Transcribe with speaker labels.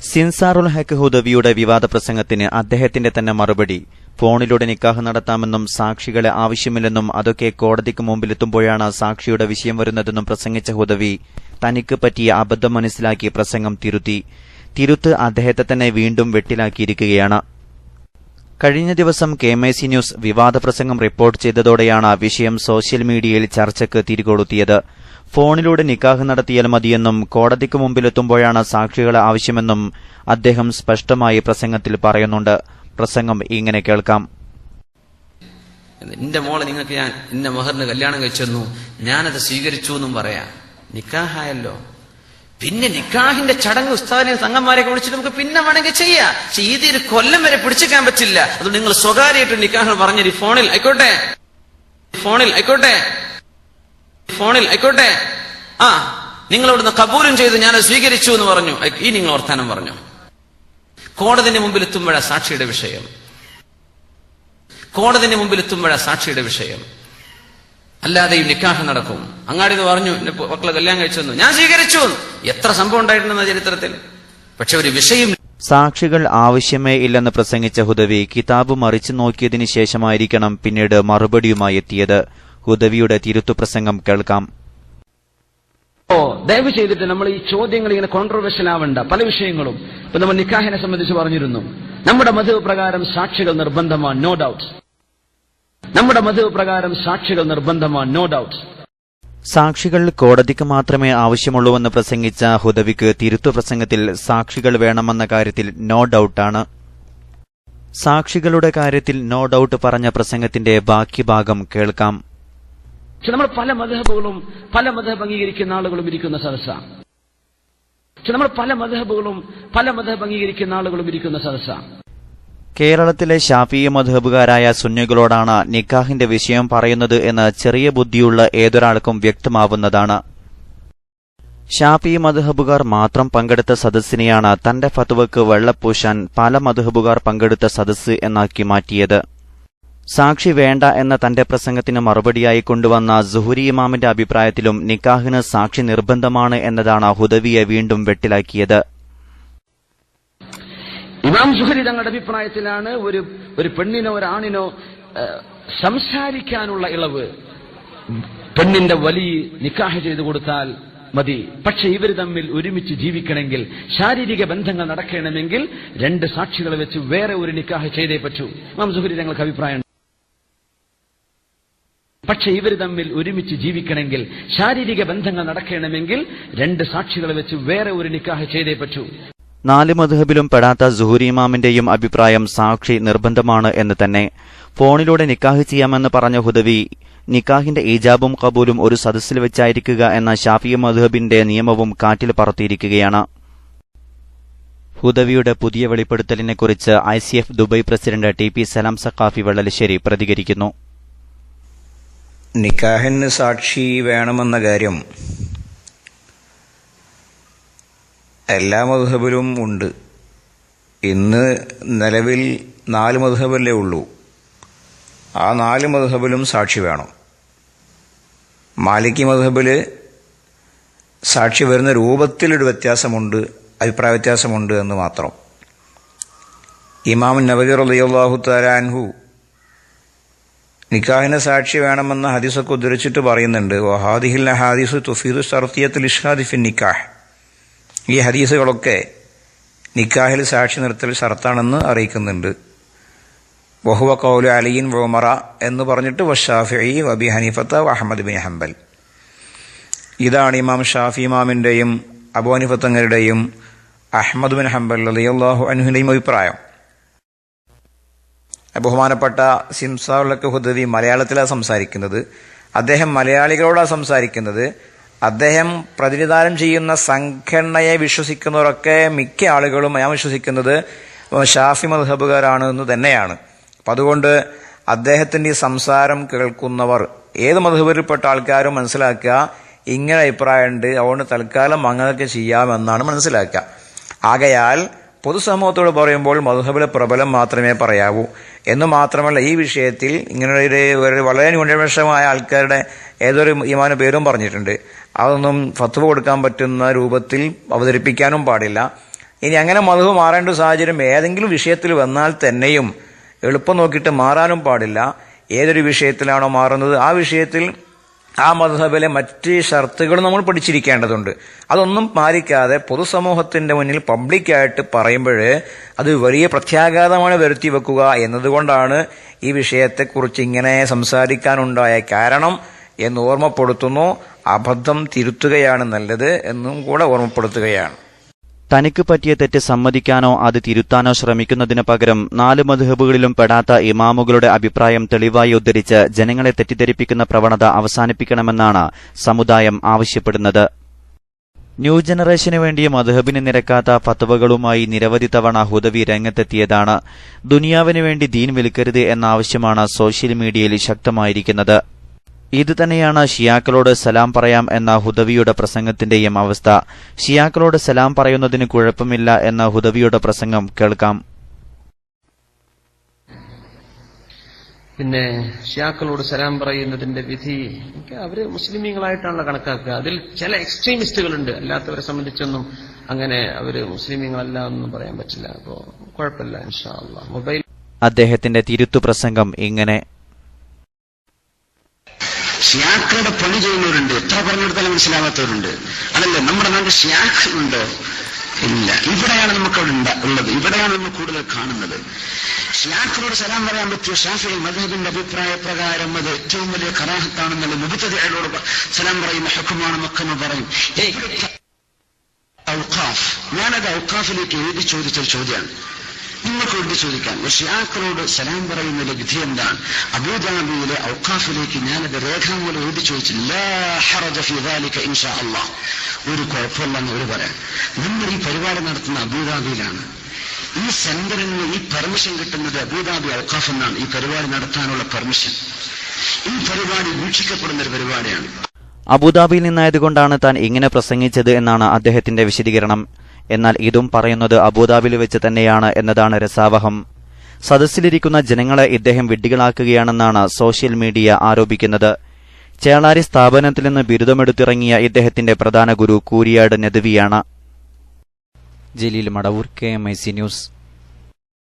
Speaker 1: സിൻസാറുൽ ഹക്ക് ഹുദവിയുടെ വിവാദ പ്രസംഗത്തിന് അദ്ദേഹത്തിന്റെ തന്നെ മറുപടി. ഫോണിലൂടെ നിക്കാഹ് നടത്താമെന്നും സാക്ഷികളെ ആവശ്യമില്ലെന്നും അതൊക്കെ കോടതിക്ക് മുമ്പിലെത്തുമ്പോഴാണ് സാക്ഷിയുടെ വിഷയം വരുന്നതെന്നും പ്രസംഗിച്ച ഹുദവി തനിക്ക് പറ്റിയ അബദ്ധം മനസ്സിലാക്കി പ്രസംഗം തിരുത്ത് അദ്ദേഹത്തെ തന്നെ വീണ്ടും വെട്ടിലാക്കിയിരിക്കുകയാണ്. കഴിഞ്ഞ ദിവസം KMIC ന്യൂസ് വിവാദ പ്രസംഗം റിപ്പോർട്ട് ചെയ്തതോടെയാണ് വിഷയം സോഷ്യൽ മീഡിയയിൽ ചർച്ചയ്ക്ക് തിരികൊളുത്തിയത്. ഫോണിലൂടെ നിക്കാഹ് നടത്തിയാൽ മതിയെന്നും കോടതിക്ക് മുമ്പിലെത്തുമ്പോഴാണ് സാക്ഷികളെ ആവശ്യമെന്നും അദ്ദേഹം സ്പഷ്ടമായി പ്രസംഗത്തിൽ പറയുന്നുണ്ട്. പ്രസംഗം ഇങ്ങനെ കേൾക്കാം.
Speaker 2: എന്റെ മോളെ നിങ്ങൾക്ക് ഞാൻ ഇന്ന മഹറിന് കല്യാണം കഴിച്ചെന്നു, ഞാനത് സ്വീകരിച്ചു എന്നും പറയാം. നിക്കാഹായല്ലോ. പിന്നെ നിക്കാഹിന്റെ ചടങ്ങ് ഉസ്താദിനെ സംഘന്മാരെയൊക്കെ വിളിച്ചിട്ട് നമുക്ക് പിന്നെ വേണമെങ്കിൽ ചെയ്യാം. പക്ഷെ ഇതൊരു കൊല്ലം വരെ പിടിച്ചേക്കാൻ പറ്റില്ല. അത് നിങ്ങൾ സ്വകാര്യമായിട്ട് നിക്കാഹ് പറഞ്ഞൊരു ഫോണിൽ ആയിക്കോട്ടെ നിങ്ങൾ ഇവിടുന്ന് കബൂലും ചെയ്ത് ഞാനത് സ്വീകരിച്ചു എന്ന് പറഞ്ഞു. ഈ നിങ്ങൾ വർത്താനം പറഞ്ഞു. കോടതിന്റെ മുമ്പിൽ എത്തുമ്പോഴാ സാക്ഷിയുടെ വിഷയം. അല്ലാതെ ഈ നിക്കാഹ് നടക്കും. അങ്ങാടിന്ന് പറഞ്ഞു എന്റെ മക്കളെ കല്യാണം കഴിച്ചെന്നു, ഞാൻ സ്വീകരിച്ചു. എത്ര സംഭവം ഉണ്ടായിട്ടുണ്ടെന്ന ചരിത്രത്തിൽ. പക്ഷെ ഒരു വിഷയം
Speaker 1: സാക്ഷികൾ ആവശ്യമേ ഇല്ലെന്ന് പ്രസംഗിച്ച ഹുദവി കിതാബ് മറിച്ചു നോക്കിയതിനു ശേഷമായിരിക്കണം പിന്നീട് മറുപടിയുമായി എത്തിയത്. ഹുദവിയുടെ തിരുത്തു പ്രസംഗം കേൾക്കാം.
Speaker 3: ദയവ് ചെയ്തിട്ട് നമ്മൾ ഈ ചോദ്യങ്ങൾ ഇങ്ങനെ കോൺട്രവേഴ്ഷ്യൽ ആവേണ്ട. പല വിഷയങ്ങളും ഇപ്പൊ നമ്മൾ നിക്കാഹിനെ സംബന്ധിച്ച് പറഞ്ഞിരുന്നു. നമ്മുടെ മദ്ഹബ് പ്രകാരം സാക്ഷികൾ നിർബന്ധമാണ്, നോ ഡൌട്ട്.
Speaker 1: സാക്ഷികൾ കോടതിക്ക് മാത്രമേ ആവശ്യമുള്ളൂവെന്ന് പ്രസംഗിച്ച ഹുദവിക്ക് തിരുത്തു പ്രസംഗത്തിൽ സാക്ഷികൾ വേണമെന്ന കാര്യത്തിൽ നോ ഡൌട്ടാണ്. സാക്ഷികളുടെ കാര്യത്തിൽ നോ ഡൌട്ട് പറഞ്ഞ പ്രസംഗത്തിന്റെ ബാക്കി ഭാഗം കേൾക്കാം.
Speaker 3: നമ്മൾ പല മദ്ഹബുകളും പല മദ്ഹബ് അംഗീകരിക്കുന്ന ആളുകളും ഇരിക്കുന്ന സദസ്സാണ്.
Speaker 1: കേരളത്തിലെ ഷാഫിഈ മദ്ഹബുകാരായ സുന്നികളോടാണ് നിക്കാഹിന്റെ വിഷയം പറയുന്നത് എന്ന് ചെറിയ ബുദ്ധിയുള്ള ഏതൊരാൾക്കും വ്യക്തമാവുന്നതാണ്. ഷാഫിഈ മദ്ഹബുകാർ മാത്രം പങ്കെടുത്ത സദസ്സിനെയാണ് തന്റെ ഫത്വക്ക് വെള്ളപൂശാൻ പല മദ്ഹബുകാർ പങ്കെടുത്ത സദസ്സ് എന്നാക്കി മാറ്റിയത്. സാക്ഷി വേണ്ട എന്ന തന്റെ പ്രസംഗത്തിന് മറുപടിയായി കൊണ്ടുവന്ന സുഹരി ഇമാമിന്റെ അഭിപ്രായത്തിലും നിക്കാഹിന് സാക്ഷി നിർബന്ധമാണ് എന്നതാണ് ഹുദവിയെ വീണ്ടും വെട്ടിലാക്കിയത്.
Speaker 3: ഇമാം സുഹരി തങ്ങളുടെ അഭിപ്രായത്തിലാണ് ഒരു പെണ്ണിനോ ഒരാണിനോ സംസാരിക്കാനുള്ള ഇളവ് പെണ്ണിന്റെ വലിയ നിക്കാഹ് ചെയ്തു കൊടുത്താൽ മതി. പക്ഷെ ഇവർ തമ്മിൽ ഒരുമിച്ച് ജീവിക്കണമെങ്കിൽ, ശാരീരിക ബന്ധങ്ങൾ നടക്കണമെങ്കിൽ 2 സാക്ഷികളെ വെച്ച് വേറെ ഒരു നിക്കാഹ് ചെയ്തേ പറ്റൂ. ഇമാം സുഹരി തങ്ങൾക്ക് അഭിപ്രായം. പക്ഷെ ഇവർ തമ്മിൽ ഒരുമിച്ച് ജീവിക്കണമെങ്കിൽ, ശാരീരിക ബന്ധങ്ങൾ നടക്കണമെങ്കിൽ 2 സാക്ഷികളെ വെച്ച് വേറെ ഒരു നിക്കാഹ് ചെയ്തേ പറ്റൂ.
Speaker 1: 4 മദ്ഹബിലും പെടാത്ത സുഹരി ഇമാമിന്റെയും അഭിപ്രായം സാക്ഷി നിർബന്ധമാണ് എന്ന് തന്നെ. ഫോണിലൂടെ നിക്കാഹ് ചെയ്യാമെന്ന് പറഞ്ഞ ഹുദവി നിക്കാഹിന്റെ ഈജാബും കബൂലും ഒരു സദസ്സിൽ വെച്ചായിരിക്കുക എന്ന ഷാഫിഈ മദ്ഹബിന്റെ നിയമവും കാറ്റിൽ പറത്തിയിരിക്കുകയാണ്. ഹുദവിയുടെ പുതിയ വെളിപ്പെടുത്തലിനെക്കുറിച്ച് ICF ദുബൈ പ്രസിഡന്റ് TP സലാം സഖാഫി വെള്ളലിശ്ശേരി പ്രതികരിക്കുന്നു.
Speaker 4: നിക്കാഹിന് സാക്ഷി വേണമെന്ന കാര്യം എല്ലാ മദ്ഹബിലും ഉണ്ട്. ഇന്ന് നിലവിൽ 4 മദ്ഹബല്ലേ ഉള്ളൂ. ആ 4 മദ്ഹബിലും സാക്ഷി വേണം. മാലിക്കി മദ്ഹബില് സാക്ഷി വരുന്ന രൂപത്തിലൊരു വ്യത്യാസമുണ്ട്, അഭിപ്രായ വ്യത്യാസമുണ്ട് എന്ന് മാത്രം. ഇമാം നവവി റളിയല്ലാഹു തആല അൻഹു നിക്കാഹിന് സാക്ഷി വേണമെന്ന ഹദീസൊക്കെ ഉദ്ധരിച്ചിട്ട് പറയുന്നുണ്ട്, വഹാദിഹിൽ ഹദീസ് തുഫീദു ശർത്തിയത്തുൽ ഇഷ്ഹാദി ഫി നിക്കാഹ്. ഈ ഹദീസുകളൊക്കെ നിക്കാഹിൽ സാക്ഷി നിർത്തൽ ഷർത്താണെന്ന് അറിയിക്കുന്നുണ്ട്. വഹുവ ഖൗലു അലിയിൻ വഉമറ എന്ന് പറഞ്ഞിട്ട് വശാഫിഈ വബി ഹനീഫത്ത വഅഹ്മദ് ബിൻ ഹംബൽ. ഇതാണ് ഇമാം ഷാഫി ഇമാമിന്റെയും അബൂ ഹനീഫ തങ്ങളുടെയും അഹ്മദ് ബിൻ ഹംബൽ റളിയല്ലാഹു അൻഹുവിന്റെയും അഭിപ്രായം. ബഹുമാനപ്പെട്ട സിൻസാറുൽ ഹക്ക് ഹുദവി മലയാളത്തിലാണ് സംസാരിക്കുന്നത്. അദ്ദേഹം മലയാളികളോടാണ് സംസാരിക്കുന്നത്. അദ്ദേഹം പ്രതിനിധാനം ചെയ്യുന്ന സംഘടനയെ വിശ്വസിക്കുന്നവരൊക്കെ മിക്ക ആളുകളും ഞാൻ വിശ്വസിക്കുന്നത് ഷാഫി മദ്ഹബുകാരാണ് എന്ന് തന്നെയാണ്. അപ്പം അതുകൊണ്ട് അദ്ദേഹത്തിന്റെ ഈ സംസാരം കേൾക്കുന്നവർ ഏത് മദ്ഹബിൽപ്പെട്ട ആൾക്കാരും മനസ്സിലാക്കുക, ഇങ്ങനെ അഭിപ്രായമുണ്ട്, അതുകൊണ്ട് തൽക്കാലം അങ്ങനെയൊക്കെ ചെയ്യാമെന്നാണ് മനസ്സിലാക്കുക. ആകയാൽ പൊതുസമൂഹത്തോട് പറയുമ്പോൾ മദ്ഹബിലെ പ്രബലം മാത്രമേ പറയാവൂ എന്ന് മാത്രമല്ല, ഈ വിഷയത്തിൽ ഇങ്ങനെ ഒരു വളരെ ന്യൂനപക്ഷമായ ആൾക്കാരുടെ ഏതൊരു ഇമാമിന്റെ പേരും പറഞ്ഞിട്ടുണ്ട്. അതൊന്നും ഫത്വ കൊടുക്കാൻ പറ്റുന്ന രൂപത്തിൽ അവതരിപ്പിക്കാനും പാടില്ല. ഇനി അങ്ങനെ മദ്ഹബ് മാറേണ്ട സാഹചര്യം ഏതെങ്കിലും വിഷയത്തിൽ വന്നാൽ തന്നെയും എളുപ്പം നോക്കിയിട്ട് മാറാനും പാടില്ല. ഏതൊരു വിഷയത്തിലാണോ മാറുന്നത് ആ വിഷയത്തിൽ ആ മദ്ഹബിലെ മറ്റ് ഷർത്തുകൾ നമ്മൾ പഠിച്ചിരിക്കേണ്ടതുണ്ട്. അതൊന്നും പാലിക്കാതെ പൊതുസമൂഹത്തിന്റെ മുന്നിൽ പബ്ലിക്കായിട്ട് പറയുമ്പോൾ അത് വലിയ പ്രത്യാഘാതമാണ് വരുത്തി വെക്കുക എന്നതുകൊണ്ടാണ് ഈ വിഷയത്തെക്കുറിച്ച് ഇങ്ങനെ സംസാരിക്കാനുണ്ടായ കാരണം എന്ന് ഓർമ്മപ്പെടുത്തുന്നു. അബദ്ധം തിരുത്തുകയാണ് നല്ലത് എന്നും കൂടെ ഓർമ്മപ്പെടുത്തുകയാണ്.
Speaker 1: തനിക്ക് പറ്റിയ തെറ്റ് സമ്മതിക്കാനോ അത് തിരുത്താനോ ശ്രമിക്കുന്നതിന് പകരം 4 മദ്ഹബുകളിലും പെടാത്ത ഇമാമുകളുടെ അഭിപ്രായം തെളിവായി ഉദ്ധരിച്ച് ജനങ്ങളെ തെറ്റിദ്ധരിപ്പിക്കുന്ന പ്രവണത അവസാനിപ്പിക്കണമെന്നാണ് സമുദായം ആവശ്യപ്പെടുന്നത്. ന്യൂ ജനറേഷന് വേണ്ടി മദ്ഹബിന് നിരക്കാത്ത ഫത്വകളുമായി നിരവധി തവണ ഹുദവി രംഗത്തെത്തിയതാണ്. ദുനിയാവിന് വേണ്ടി ദീൻ വിൽക്കരുത് എന്ന ആവശ്യമാണ് സോഷ്യൽ മീഡിയയിൽ ശക്തമായിരിക്കുന്നത്. ഇത് തന്നെയാണ് ഷിയാക്കളോട് സലാം പറയാം എന്ന ഹുദവിയുടെ പ്രസംഗത്തിന്റെയും അവസ്ഥ. ഷിയാക്കളോട് സലാം പറയുന്നതിന് കുഴപ്പമില്ല എന്ന ഹുദവിയുടെ പ്രസംഗം കേൾക്കാം.
Speaker 2: പിന്നെ ഷിയാക്കളോട് സലാം പറയുന്നതിന്റെ വിധി അവര് മുസ്ലിമീങ്ങളായിട്ടാണല്ലോ കണക്കാക്കുക. അതിൽ ചില എക്സ്ട്രീമിസ്റ്റുകളുണ്ട്, അല്ലാത്തവരെ സംബന്ധിച്ചൊന്നും അങ്ങനെ അവര് മുസ്ലിമീങ്ങളല്ല എന്നും പറയാൻ പറ്റില്ല. അപ്പോ കുഴപ്പമില്ല ഇൻഷാ അല്ലാഹ്. മൊബൈൽ
Speaker 1: അദ്ദേഹത്തിന്റെ തിരുത്തു പ്രസംഗം ഇങ്ങനെ:
Speaker 5: ഷിയാക്കളുടെ പണി ചെയ്യുന്നവരുണ്ട്, എത്ര പറഞ്ഞെടുത്താലും മനസ്സിലാവാത്തവരുണ്ട്. അതല്ലേ നമ്മുടെ നാട്ടിൽ ഷിയാക്കളുണ്ടോ? ഇല്ല. ഇവിടെയാണ് നമുക്ക് അവിടെ ഉള്ളത്, ഇവിടെയാണ് നമ്മൾ കൂടുതൽ കാണുന്നത്. ഷിയാക്കളോട് സലാം പറയാൻ പറ്റിയ ഷാഫിഈ മദ്ഹബിന്റെ അഭിപ്രായ പ്രകാരം അത് ഏറ്റവും വലിയ കറാഹത്താണെന്നുള്ള മുബ്തദിഅകളോട് സലാം പറയുന്ന ഹുക്മാണെന്നൊക്കെ നമ്മൾ പറയും. ഔഖാഫ്, ഞാനത് ഔഖാഫിലേക്ക് എഴുതി ചോദിച്ചൊരു ചോദ്യമാണ്, നിങ്ങൾക്ക് എഴുതി ചോദിക്കാം. ഷിയാക്കളോട് സലാം പറയുന്നതിലെ വിധി എന്താണ്? അബൂദാബിയിലെ ഔഖാഫിലേക്ക് ഞാനത് രേഖാമൂലം എഴുതി ചോദിച്ചു. ലാ ഹറജ ഫീ ദാലിക ഇൻഷാ അല്ലാഹ്, ഒരു കുഴപ്പമില്ലെന്ന് അവർ പറയാം. നമ്മൾ ഈ പരിപാടി നടത്തുന്ന അബൂദാബിയിലാണ്. ഈ സെന്ററിന് ഈ പെർമിഷൻ കിട്ടുന്നത് അബൂദാബി ഔഖാഫ് എന്നാണ്. ഈ പരിപാടി നടത്താനുള്ള പെർമിഷൻ. ഈ പരിപാടി വീക്ഷിക്കപ്പെടുന്ന ഒരു പരിപാടിയാണ്.
Speaker 1: അബുദാബിയിൽ നിന്നായതുകൊണ്ടാണ് താൻ ഇങ്ങനെ പ്രസംഗിച്ചത് എന്നാണ് അദ്ദേഹത്തിന്റെ വിശദീകരണം. എന്നാൽ ഇതും പറയുന്നത് അബുദാബിയിൽ വെച്ച് തന്നെയാണ് എന്നതാണ് രസാവഹം. സദസ്സിലിരിക്കുന്ന ജനങ്ങളെ ഇദ്ദേഹം വിഡ്ഢികളാക്കുകയാണെന്നാണ് സോഷ്യൽ മീഡിയ ആരോപിക്കുന്നത്. ചേളാരി സ്ഥാപനത്തിൽ നിന്ന് ബിരുദമെടുത്തിറങ്ങിയ ഇദ്ദേഹത്തിന്റെ പ്രധാന ഗുരു കൂരിയാട് നദ്വിയാണ്. Jaleel Madavoor, KMIC news.